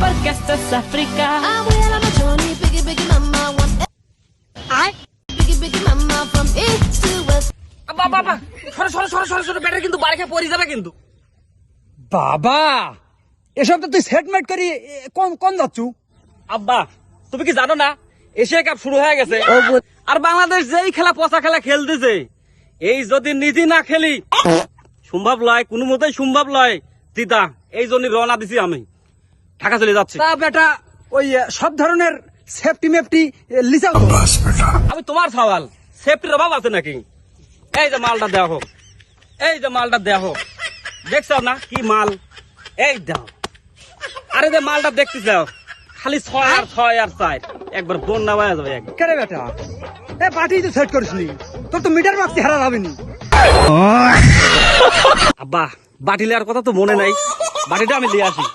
porque esto es África. Abuela Machoni, biggie, biggie mama, one. Biggie, biggie mama from east to west. বাবা সরো battery কিন্তু বাড়ি খেয়ে পড়ে যাবে কিন্তু। বাবা এসব তো তুই সেটমেট করি কোন যাচ্ছু? আব্বা তুমি কি জানো না এশিয়া কাপ শুরু হয়ে গেছে আর বাংলাদেশ যেই খেলা পচা খেলা খেলতেছে এই যদি নিজে না খেলি সম্ভব লয় কোনো মতেই সম্ভব লয় দিদা এই জন্য রওনা দিছি আমি ঢাকা চলে যাচ্ছি। তা বেটা ওই সব ধরনের সেফটি মেফটি লিসাও তো। আমি তোমার সওয়াল সেফটির অভাব আছে নাকি? এই যে মালটা দেখো এই যে মালটা দেখো দেখছো না কি মাল এই দাও আরে যে মালটা দেখতে চাও খালি 6 আর 4 একবার বন্যা হয়ে যাবে একবার। কেরে বেটা এ পার্টি তো সেট করিসনি তোর তো মিটার বাক্সি হারা যাবেনি। আব্বা বাটি লেয়ার কথা তো মনে নাই বাটিটা আমি নিয়ে আসি।